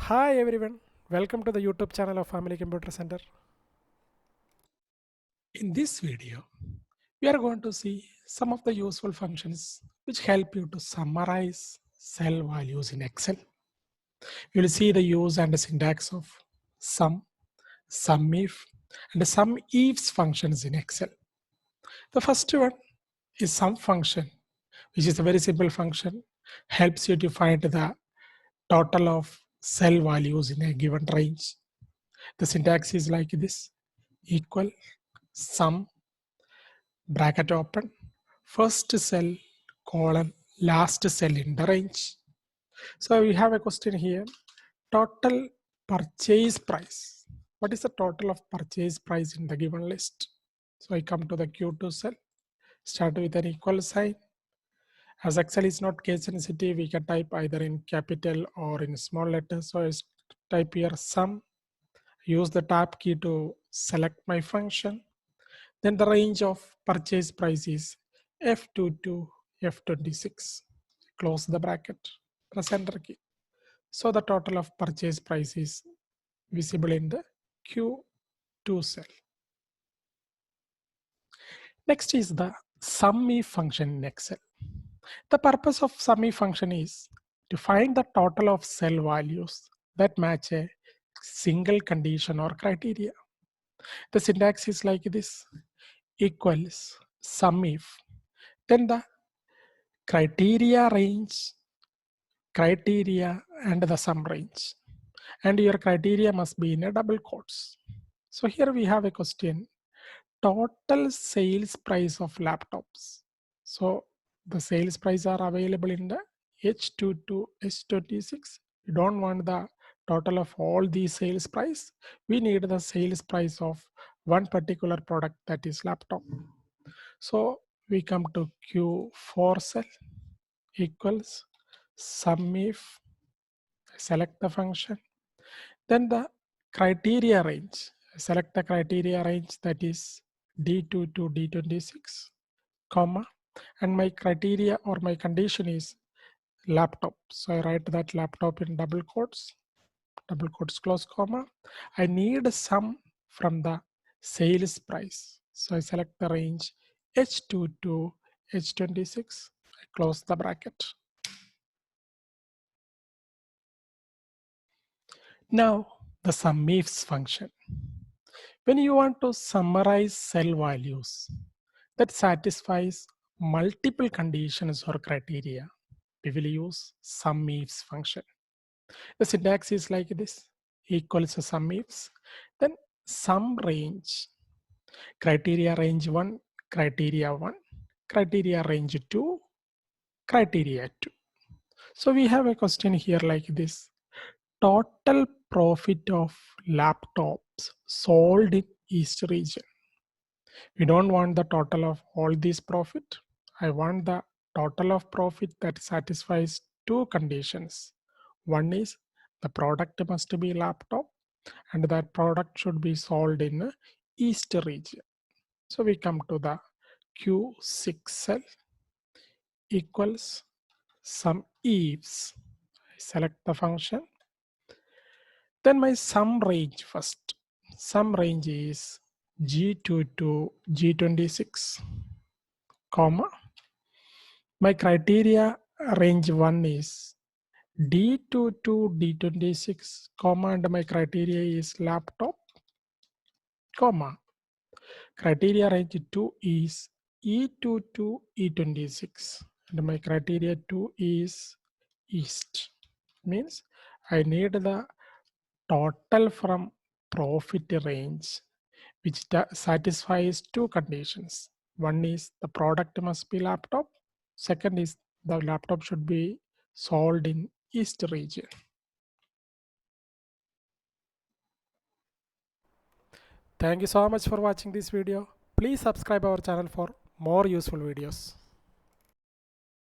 Hi everyone, welcome to the YouTube channel of Family Computer Center. In this video, we are going to see some of the useful functions which help you to summarize cell values in Excel. You will see the use and the syntax of sum, SUMIF, and the SUMIFS functions in Excel. The first one is sum function, which is a very simple function, helps you to find the total of cell values in a given range. The syntax is like this: equal sum bracket open first cell colon last cell in the range. So we have a question here: total purchase price. What is the total of purchase price in the given list? So I come to the Q2 cell, start with an equal sign. As Excel is not case sensitive, we can type either in capital or in small letters. So I type here sum, use the tab key to select my function. Then the range of purchase price is F2 to F26. Close the bracket, press enter key. So the total of purchase price is visible in the Q2 cell. Next is the SUMIF function in Excel. The purpose of SUMIF function is to find the total of cell values that match a single condition or criteria. The syntax is like this: equals SUMIF, then the criteria range, criteria and the sum range, and your criteria must be in a double quotes. So here we have a question: total sales price of laptops. So the sales price are available in the H2 to H26. We don't want the total of all these sales price. We need the sales price of one particular product, that is laptop. So we come to Q4 cell, equals SUMIF, select the function. Then the criteria range, select the criteria range, that is D2 to D26, comma, and my criteria or my condition is laptop. So I write that laptop in double quotes close comma. I need a sum from the sales price. So I select the range H2 to H26, I close the bracket. Now the SUMIFS function. When you want to summarize cell values that satisfies multiple conditions or criteria, we will use SUMIFS function. The syntax is like this: equals to SUMIFS, then sum range, criteria range 1, criteria 1, criteria range 2, criteria 2. So we have a question here like this: total profit of laptops sold in East region. We don't want the total of all this profit. I want the total of profit that satisfies two conditions. One is the product must be laptop, and that product should be sold in East region. So we come to the Q6 cell, equals SUMIFS. I select the function. Then my sum range first. Sum range is G2 to G26, comma. My criteria range 1 is D2 to D26, comma, and my criteria is laptop, comma. Criteria range 2 is E2 to E26, and my criteria 2 is East. Means I need the total from profit range which satisfies two conditions. One is the product must be laptop. Second is the laptop should be sold in East region. Thank you so much for watching this video. Please subscribe our channel for more useful videos.